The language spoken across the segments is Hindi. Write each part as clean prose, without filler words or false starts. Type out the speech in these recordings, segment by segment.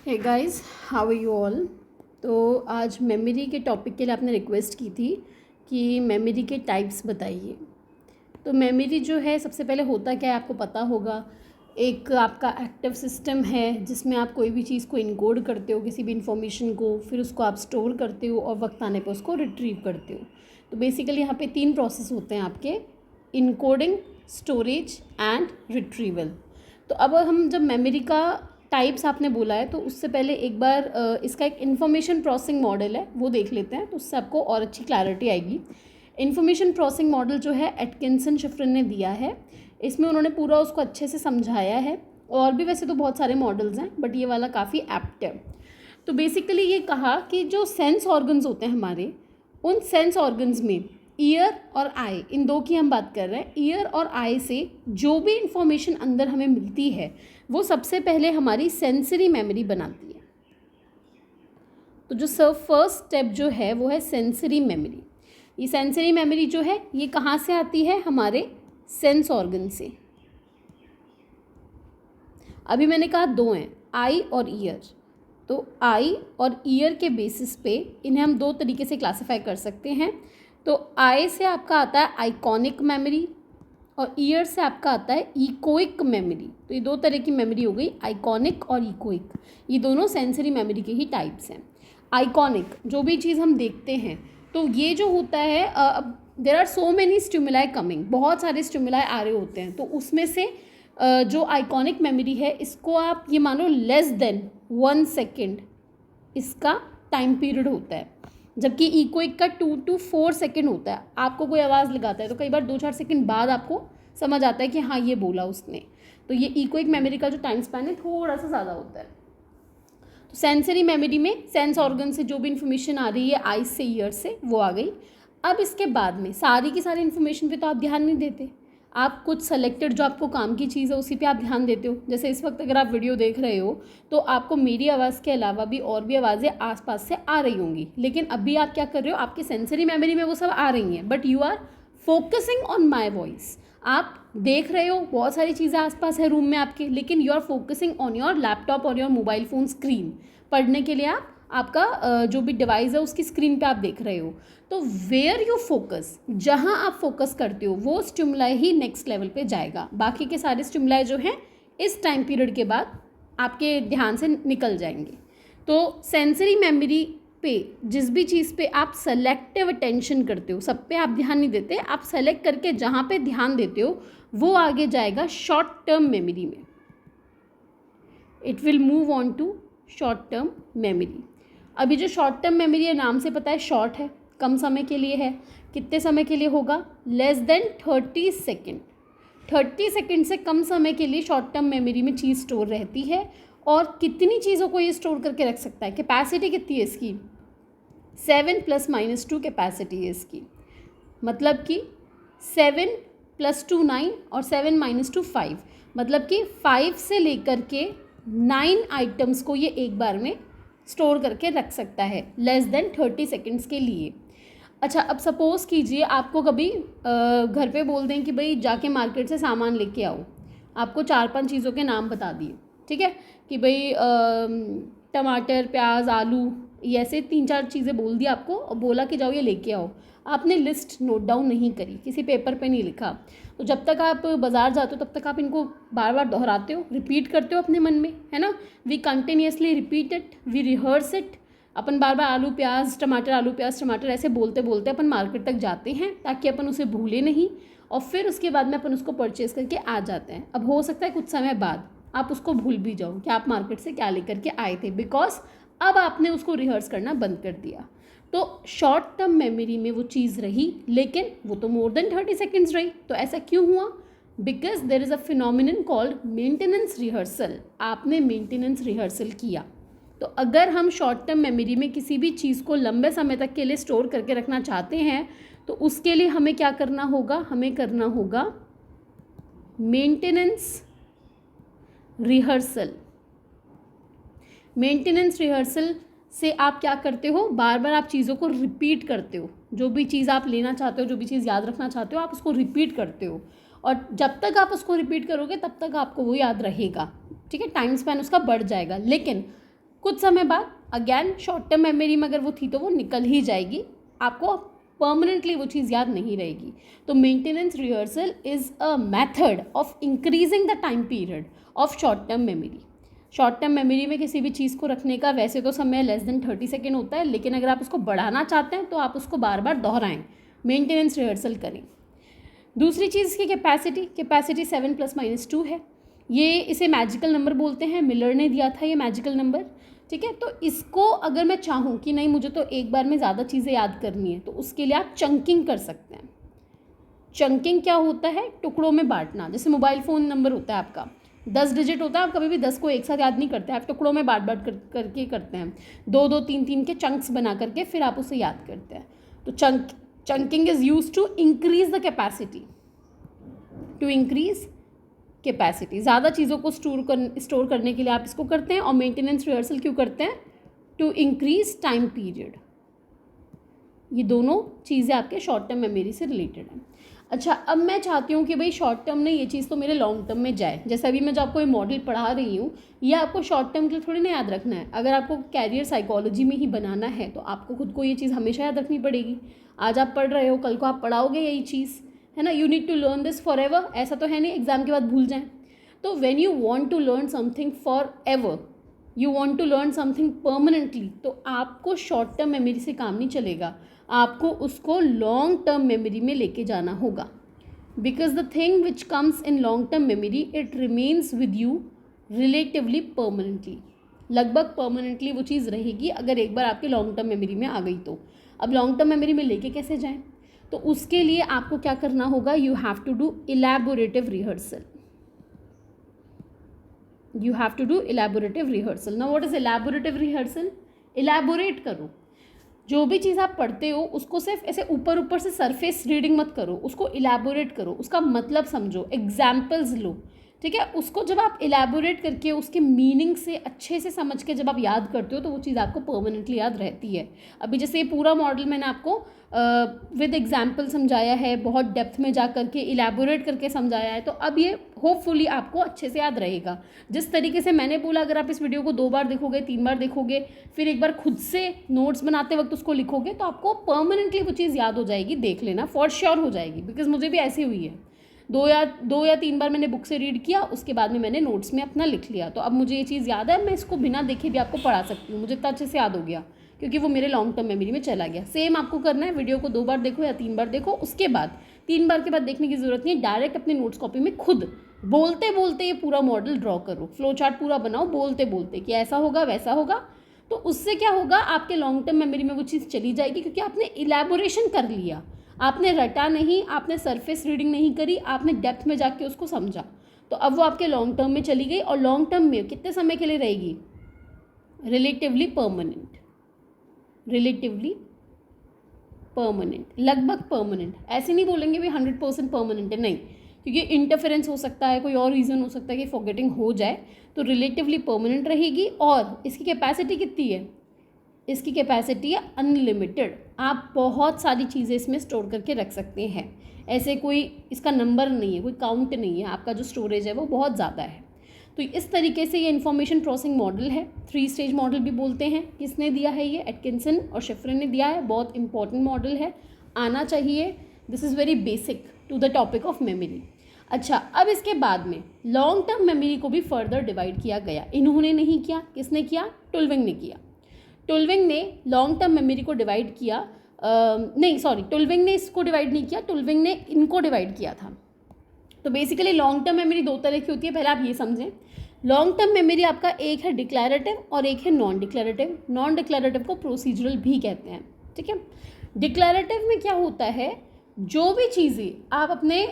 Hey guys, how are you all. तो आज मेमोरी के टॉपिक के लिए आपने रिक्वेस्ट की थी कि मेमोरी के टाइप्स बताइए। तो मेमोरी जो है सबसे पहले होता क्या है आपको पता होगा। एक आपका एक्टिव सिस्टम है जिसमें आप कोई भी चीज़ को इनकोड करते हो, किसी भी इंफॉर्मेशन को, फिर उसको आप स्टोर करते हो और वक्त आने पर उसको रिट्रीव करते हो। तो बेसिकली यहाँ पे 3 प्रोसेस होते हैं आपके: इनकोडिंग, स्टोरेज एंड रिट्रीवल। तो अब हम जब मेमोरी का टाइप्स आपने बोला है तो उससे पहले एक बार इसका एक इन्फॉर्मेशन प्रोसेसिंग मॉडल है वो देख लेते हैं, तो उससे आपको और अच्छी क्लैरिटी आएगी। इन्फॉर्मेशन प्रोसेसिंग मॉडल जो है एटकिंसन शिफ्रिन ने दिया है। इसमें उन्होंने पूरा उसको अच्छे से समझाया है। और भी वैसे तो बहुत सारे मॉडल्स हैं बट ये वाला काफ़ी एप्ट है। तो बेसिकली ये कहा कि जो सेंस ऑर्गन्स होते हैं हमारे, उन सेंस ऑर्गन्स में ईयर और आई, इन दो की हम बात कर रहे हैं। ईयर और आई से जो भी इंफॉर्मेशन अंदर हमें मिलती है वो सबसे पहले हमारी सेंसरी मेमोरी बनाती है। तो जो फर्स्ट स्टेप जो है वो है सेंसरी मेमोरी। ये सेंसरी मेमोरी जो है ये कहाँ से आती है? हमारे सेंस ऑर्गन से। अभी मैंने कहा दो हैं, आई और ईयर। तो आई और ईयर के बेसिस पे इन्हें हम दो तरीके से क्लासिफाई कर सकते हैं। तो आई से आपका आता है आइकॉनिक मेमोरी और ईयर से आपका आता है इकोइक मेमोरी। तो ये दो तरह की मेमोरी हो गई, आइकॉनिक और इकोइक। ये दोनों सेंसरी मेमोरी के ही टाइप्स हैं। आइकॉनिक, जो भी चीज़ हम देखते हैं तो ये जो होता है, अब there are so many stimuli coming, बहुत सारे स्टिमुलाई आ रहे होते हैं। तो उसमें से जो आइकॉनिक मेमोरी है इसको आप ये मानो लेस देन 1 सेकेंड इसका टाइम पीरियड होता है, जबकि इकोइक का 2 to 4 सेकेंड होता है। आपको कोई आवाज़ लगाता है तो कई बार 2-4 सेकेंड बाद आपको समझ आता है कि हाँ ये बोला उसने। तो ये इकोइक मेमोरी का जो टाइम स्पैन है थोड़ा सा ज़्यादा होता है। तो सेंसरी मेमोरी में सेंस ऑर्गन से जो भी इन्फॉर्मेशन आ रही है आई से ईयर से वो आ गई। अब इसके बाद में सारी की सारी इन्फॉर्मेशन पे तो आप ध्यान नहीं देते, आप कुछ सेलेक्टेड जो आपको काम की चीज़ है उसी पे आप ध्यान देते हो। जैसे इस वक्त अगर आप वीडियो देख रहे हो तो आपको मेरी आवाज़ के अलावा भी और भी आवाज़ें आसपास से आ रही होंगी, लेकिन अभी आप क्या कर रहे हो, आपके सेंसरी मेमोरी में वो सब आ रही हैं but you are focusing on my voice. आप देख रहे हो बहुत सारी चीज़ें आसपास है रूम में आपके, लेकिन you are focusing on your laptop और योर मोबाइल फ़ोन स्क्रीन। पढ़ने के लिए आप आपका जो भी डिवाइस है उसकी स्क्रीन पे आप देख रहे हो। तो वेयर यू फोकस, जहाँ आप फोकस करते हो वो स्टिमुलाई ही नेक्स्ट लेवल पे जाएगा। बाकी के सारे स्टिमुलाई जो हैं इस टाइम पीरियड के बाद आपके ध्यान से निकल जाएंगे। तो सेंसरी मेमोरी पे जिस भी चीज़ पे आप सेलेक्टिव अटेंशन करते हो, सब पे आप ध्यान नहीं देते, आप सेलेक्ट करके जहाँ पे ध्यान देते हो वो आगे जाएगा शॉर्ट टर्म मेमोरी में। It will move on to short term memory. अभी जो शॉर्ट टर्म मेमोरी है नाम से पता है शॉर्ट है, कम समय के लिए है। कितने समय के लिए होगा? Less than 30 second. 30 सेकेंड से कम समय के लिए शॉर्ट टर्म मेमोरी में चीज़ स्टोर रहती है। और कितनी चीज़ों को ये स्टोर करके रख सकता है? कैपेसिटी कितनी है इसकी? 7 + -2 कैपेसिटी है इसकी। मतलब कि 7 + 2 9 और 7 - 2 5, मतलब कि 5 से लेकर के 9 आइटम्स को ये एक बार में स्टोर करके रख सकता है लेस देन 30 सेकेंड्स के लिए। अच्छा, अब सपोज़ कीजिए आपको कभी घर पे बोल दें कि भाई जाके मार्केट से सामान लेके आओ, आपको 4-5 चीज़ों के नाम बता दिए, ठीक है, कि भाई टमाटर, प्याज, आलू, ये ऐसे 3-4 चीज़ें बोल दी आपको और बोला कि जाओ ये लेके आओ। आपने लिस्ट नोट डाउन नहीं करी, किसी पेपर पे नहीं लिखा। तो जब तक आप बाज़ार जाते हो तब तक आप इनको बार बार दोहराते हो, रिपीट करते हो अपने मन में, है ना। We continuously repeat it, we rehearse it. अपन बार बार आलू प्याज टमाटर, आलू प्याज टमाटर ऐसे बोलते बोलते अपन मार्केट तक जाते हैं ताकि अपन उसे भूले नहीं, और फिर उसके बाद में अपन उसको परचेज़ करके आ जाते हैं। अब हो सकता है कुछ समय बाद आप उसको भूल भी जाओ कि आप मार्केट से क्या लेकर के आए थे, बिकॉज अब आपने उसको रिहर्स करना बंद कर दिया। तो शॉर्ट टर्म मेमोरी में वो चीज़ रही, लेकिन वो तो मोर देन 30 सेकेंड्स रही। तो ऐसा क्यों हुआ? Because there is a phenomenon called maintenance rehearsal. आपने मेंटेनेंस रिहर्सल किया। तो अगर हम शॉर्ट टर्म मेमोरी में किसी भी चीज़ को लंबे समय तक के लिए स्टोर करके रखना चाहते हैं तो उसके लिए हमें क्या करना होगा? हमें करना होगा मेंटेनेंस रिहर्सल। मेंटेनेंस रिहर्सल से आप क्या करते हो? बार बार आप चीज़ों को रिपीट करते हो। जो भी चीज़ आप लेना चाहते हो, जो भी चीज़ याद रखना चाहते हो, आप उसको रिपीट करते हो, और जब तक आप उसको रिपीट करोगे तब तक आपको वो याद रहेगा, ठीक है। टाइम स्पैन उसका बढ़ जाएगा। लेकिन कुछ समय बाद अगेन शॉर्ट टर्म मेमोरी में अगर वो थी तो वो निकल ही जाएगी, आपको परमानेंटली वो चीज़ याद नहीं रहेगी। तो maintenance rehearsal is a method of increasing the time period of short term memory. Short term memory में किसी भी चीज़ को रखने का वैसे तो समय लेस देन 30 सेकेंड होता है, लेकिन अगर आप उसको बढ़ाना चाहते हैं तो आप उसको बार बार दोहराएं, मेंटेनेंस रिहर्सल करें। दूसरी चीज़ की कैपेसिटी 7 ± 2 है। ये इसे मैजिकल नंबर बोलते हैं, मिलर ने दिया था ये मैजिकल नंबर, ठीक है। तो इसको अगर मैं चाहूँ कि नहीं मुझे तो एक बार में ज़्यादा चीज़ें याद करनी है, तो उसके लिए आप चंकिंग कर सकते हैं। चंकिंग क्या होता है? टुकड़ों में बांटना। जैसे मोबाइल फ़ोन नंबर होता है आपका 10 डिजिट होता है, आप कभी भी 10 को एक साथ याद नहीं करते, आप टुकड़ों में बांट करके करते हैं, 2 3 के चंक्स बना करके फिर आप उसे याद करते हैं। तो chunking is use to increase the capacity, ज़्यादा चीज़ों को स्टोर करने के लिए आप इसको करते हैं। और मेंटेनेंस रिहर्सल क्यों करते हैं? To increase time period. ये दोनों चीज़ें आपके शॉर्ट टर्म मेमोरी से रिलेटेड हैं। अच्छा, अब मैं चाहती हूँ कि भाई शॉर्ट टर्म में ये चीज़ तो मेरे लॉन्ग टर्म में जाए। जैसे अभी मैं जो आपको ये मॉडल पढ़ा रही हूँ, ये आपको शॉर्ट टर्म के लिए थोड़ी ना याद रखना है। अगर आपको कैरियर साइकोलॉजी में ही बनाना है तो आपको खुद को ये चीज़ हमेशा याद रखनी पड़ेगी। आज आप पढ़ रहे हो, कल को आप पढ़ाओगे यही चीज़, है ना। You need to learn this forever, ऐसा तो है नहीं एग्जाम के बाद भूल जाएं। तो when you want to learn something forever, you want to learn something permanently, तो आपको शॉर्ट टर्म मेमोरी से काम नहीं चलेगा, आपको उसको लॉन्ग टर्म मेमोरी में लेके जाना होगा। Because the thing which comes in long term memory it remains with you relatively permanently, लगभग परमानेंटली वो चीज़ रहेगी अगर एक बार आपके लॉन्ग टर्म मेमोरी में आ गई तो। अब लॉन्ग टर्म मेमोरी में लेके कैसे जाएं? तो उसके लिए आपको क्या करना होगा? You have to do elaborative rehearsal. You have to do elaborative rehearsal. Now what is elaborative rehearsal? Elaborate करो, जो भी चीज़ आप पढ़ते हो उसको सिर्फ ऐसे ऊपर ऊपर से सरफेस रीडिंग मत करो, उसको इलैबोरेट करो, उसका मतलब समझो, एग्जाम्पल्स लो, ठीक है। उसको जब आप इलैबोरेट करके उसके मीनिंग से अच्छे से समझ के जब आप याद करते हो तो वो चीज़ आपको परमानेंटली याद रहती है। अभी जैसे ये पूरा मॉडल मैंने आपको विद एग्जाम्पल समझाया है, बहुत डेप्थ में जा करके इलैबोरेट करके समझाया है, तो अब ये होपफुली आपको अच्छे से याद रहेगा। जिस तरीके से मैंने बोला, अगर आप इस वीडियो को 2 बार देखोगे, 3 बार देखोगे, फिर एक बार खुद से नोट्स बनाते वक्त उसको लिखोगे, तो आपको परमानेंटली वो चीज़ याद हो जाएगी। देख लेना, फॉर श्योर हो जाएगी, बिकॉज मुझे भी ऐसी हुई है। 2 या 3 बार मैंने बुक से रीड किया, उसके बाद में मैंने नोट्स में अपना लिख लिया, तो अब मुझे ये चीज़ याद है, मैं इसको बिना देखे भी आपको पढ़ा सकती हूँ, मुझे इतना अच्छे से याद हो गया क्योंकि वो मेरे लॉन्ग टर्म मेमोरी में चला गया। सेम आपको करना है, वीडियो को 2 बार देखो या 3 बार देखो, उसके बाद 3 बार के बाद देखने की ज़रूरत नहीं है, डायरेक्ट अपने नोट्स कॉपी में खुद बोलते बोलते ये पूरा मॉडल ड्रॉ करो, फ्लो चार्ट पूरा बनाओ बोलते बोलते कि ऐसा होगा वैसा होगा। तो उससे क्या होगा, आपके लॉन्ग टर्म मेमोरी में वो चीज़ चली जाएगी, क्योंकि आपने इलैबोरेशन कर लिया, आपने रटा नहीं, आपने सरफेस रीडिंग नहीं करी, आपने डेप्थ में जाके उसको समझा, तो अब वो आपके लॉन्ग टर्म में चली गई। और लॉन्ग टर्म में कितने समय के लिए रहेगी? रिलेटिवली परमानेंट, लगभग परमानेंट। ऐसे नहीं बोलेंगे भी 100% परमानेंट है, नहीं, क्योंकि इंटरफेरेंस हो सकता है, कोई और रीज़न हो सकता है कि फॉरगेटिंग हो जाए, तो रिलेटिवली परमानेंट रहेगी। और इसकी कैपेसिटी कितनी है? इसकी कैपेसिटी है अनलिमिटेड, आप बहुत सारी चीज़ें इसमें स्टोर करके रख सकते हैं। ऐसे कोई इसका नंबर नहीं है, कोई काउंट नहीं है, आपका जो स्टोरेज है वो बहुत ज़्यादा है। तो इस तरीके से ये इन्फॉर्मेशन प्रोसेसिंग मॉडल है, 3 स्टेज मॉडल भी बोलते हैं। किसने दिया है? ये एटकिंसन और शिफ्रिन ने दिया है, बहुत इंपॉर्टेंट मॉडल है, आना चाहिए। This is very basic to the topic of memory. अच्छा, अब इसके बाद में लॉन्ग टर्म मेमोरी को भी फर्दर डिवाइड किया गया। इन्होंने नहीं किया, किसने किया? टुलविंग ने किया। टुलविंग ने लॉन्ग टर्म मेमोरी को डिवाइड किया, टुलविंग ने इसको डिवाइड नहीं किया, टुलविंग ने इनको डिवाइड किया था। तो बेसिकली लॉन्ग टर्म मेमोरी 2 तरह की होती है, पहले आप ये समझें। लॉन्ग टर्म मेमोरी आपका एक है डिक्लेरेटिव और एक है नॉन डिक्लेरेटिव। नॉन डिक्लेरेटिव को प्रोसीजरल भी कहते हैं, ठीक है। डिक्लेरेटिव में क्या होता है, जो भी चीज़ें आप अपने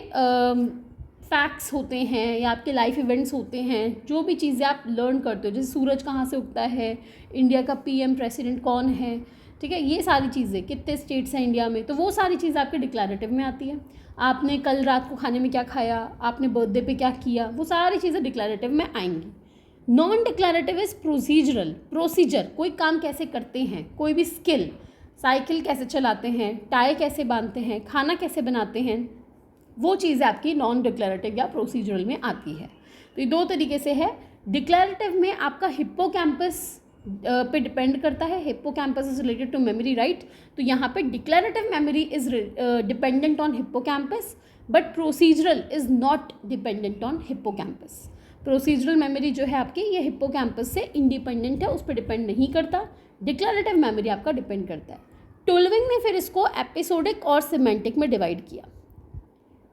फैक्ट्स होते हैं या आपके लाइफ इवेंट्स होते हैं, जो भी चीज़ें आप लर्न करते हो, जैसे सूरज कहाँ से उगता है, इंडिया का PM प्रेसिडेंट कौन है, ठीक है, ये सारी चीज़ें, कितने स्टेट्स हैं इंडिया में, तो वो सारी चीज़ें आपके डिक्लेरेटिव में आती है। आपने कल रात को खाने में क्या खाया, आपने बर्थडे पे क्या किया, वो सारी चीज़ें डिक्लेरेटिव में आएंगी। नॉन डिक्लेरेटिव इज़ प्रोसीजर, कोई काम कैसे करते हैं, कोई भी स्किल, साइकिल कैसे चलाते हैं, टाई कैसे बांधते हैं, खाना कैसे बनाते हैं, वो चीज़ें आपकी नॉन डिक्लेरेटिव या प्रोसीजरल में आती है। तो ये 2 तरीके से है। डिक्लेरेटिव में आपका हिप्पोकैम्पस पे डिपेंड करता है। Hippocampus is related to memory, right. तो यहाँ पे declarative memory is dependent on hippocampus, but procedural is not dependent on hippocampus. Procedural memory जो है आपकी ये हिप्पोकैम्पस से इंडिपेंडेंट है, उस पर डिपेंड नहीं करता। डिक्लेरेटिव मेमोरी आपका डिपेंड करता है। टुल्विंग ने फिर इसको एपिसोडिक और सिमेंटिक में डिवाइड किया।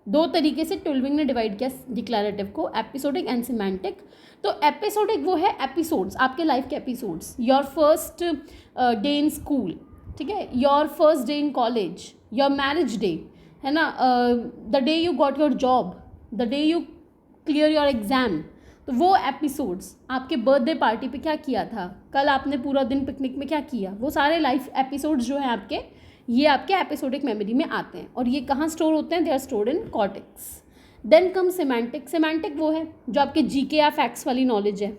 दो तरीके से टुल्विंग ने डिवाइड किया डिक्लेरेटिव को, एपिसोडिक एंड सिमेंटिक। तो एपिसोडिक वो है एपिसोड्स, आपके लाइफ के episodes, your first day in school, ठीक है, your first day in college, your marriage day, है ना, the day you got your job, the day you clear your exam. तो वो एपिसोड्स, आपके बर्थडे पार्टी पे क्या किया था, कल आपने पूरा दिन पिकनिक में क्या किया, वो सारे लाइफ एपिसोड्स जो हैं आपके, ये आपके एपिसोडिक मेमोरी में आते हैं। और ये कहाँ स्टोर होते हैं, they are stored in cortex. Then come semantic. Semantic वो है जो आपके जीके या फैक्ट्स वाली नॉलेज है,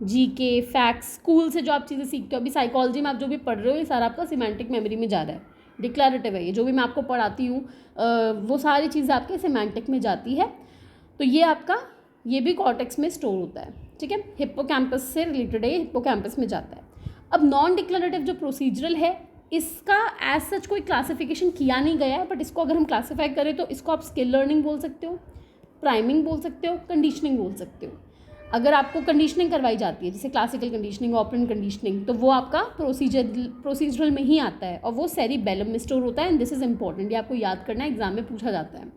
जीके फैक्ट्स, स्कूल से जो आप चीज़ें सीखते हो, अभी साइकोलॉजी में आप जो भी पढ़ रहे हो ये सारा आपका सिमेंटिक मेमोरी में जा रहा है। डिक्लेरेटिव है ये, जो भी मैं आपको पढ़ाती हूँ वो सारी चीज़ें आपके सिमेंटिक में जाती है। तो ये आपका, ये भी कॉर्टेक्स में स्टोर होता है, ठीक है, हिप्पोकैम्पस से रिलेटेड है, हिप्पोकैम्पस में जाता है। अब नॉन डिक्लेरेटिव जो प्रोसीजरल है, इसका एज सच कोई क्लासिफिकेशन किया नहीं गया है, बट इसको अगर हम क्लासीफाई करें तो इसको आप स्किल लर्निंग बोल सकते हो, प्राइमिंग बोल सकते हो, कंडीशनिंग बोल सकते हो। अगर आपको कंडीशनिंग करवाई जाती है, जैसे क्लासिकल कंडीशनिंग, ऑपरेंट कंडीशनिंग, तो वो आपका प्रोसीजरल में ही आता है और वो सेरिबेलम में स्टोर होता है। एंड दिस इज इंपॉर्टेंट, ये आपको याद करना है, एग्जाम में पूछा जाता है।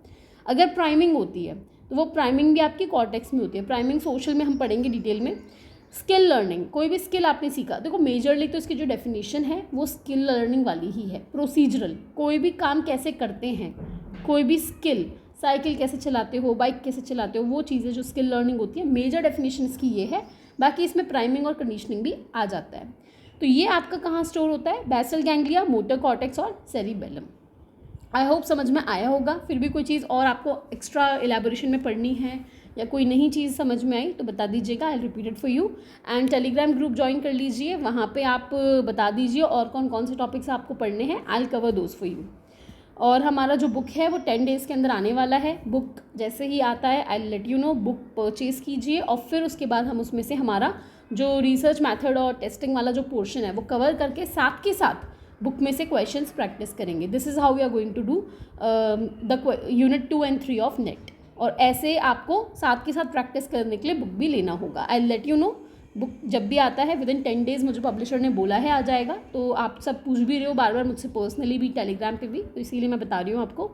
अगर प्राइमिंग होती है तो वो प्राइमिंग भी आपकी कॉर्टेक्स में होती है। प्राइमिंग सोशल में हम पढ़ेंगे डिटेल में। स्किल लर्निंग, कोई भी स्किल आपने सीखा, देखो मेजरली तो इसकी जो डेफिनेशन है वो स्किल लर्निंग वाली ही है। प्रोसीजरल, कोई भी काम कैसे करते हैं, कोई भी स्किल, साइकिल कैसे चलाते हो, बाइक कैसे चलाते हो, वो चीज़ें जो स्किल लर्निंग होती है, मेजर डेफिनेशन इसकी ये है। बाकी इसमें प्राइमिंग और कंडीशनिंग भी आ जाता है। तो ये आपका कहाँ स्टोर होता है, बेसल गैंग्लिया, मोटर कॉर्टेक्स और सेरिबेलम। आई होप समझ में आया होगा। फिर भी कोई चीज़ और आपको एक्स्ट्रा एलैबोरेशन में पढ़नी है या कोई नई चीज़ समझ में आई तो बता दीजिएगा, I repeat it for you. And Telegram group join कर लीजिए, वहाँ पे आप बता दीजिए और कौन कौन से टॉपिक्स आपको पढ़ने हैं, I will cover those for you. और हमारा जो बुक है वो 10 डेज़ के अंदर आने वाला है। बुक जैसे ही आता है I will let you no, book purchase कीजिए और फिर उसके बाद हम उसमें से हमारा जो रिसर्च मैथड और टेस्टिंग वाला जो पोर्शन है वो कवर करके साथ के साथ बुक में से क्वेश्चंस प्रैक्टिस करेंगे। This is how we are going to do the unit 2 and 3 of NET. और ऐसे आपको साथ के साथ प्रैक्टिस करने के लिए बुक भी लेना होगा। आई लेट यू नो, बुक जब भी आता है विदिन 10 डेज़, मुझे पब्लिशर ने बोला है आ जाएगा। तो आप सब पूछ भी रहे हो बार बार मुझसे पर्सनली भी, टेलीग्राम पे भी, तो इसीलिए मैं बता रही हूँ आपको।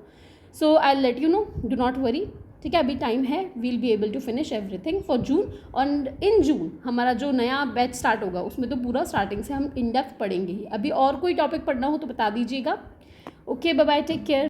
So I let you know, do not worry, ठीक है, अभी टाइम है, we'll be able to finish everything for June. और इन जून हमारा जो नया बैच स्टार्ट होगा उसमें तो पूरा स्टार्टिंग से हम इन डेप्थ पढ़ेंगे ही। अभी और कोई टॉपिक पढ़ना हो तो बता दीजिएगा। Okay, bye bye, take care.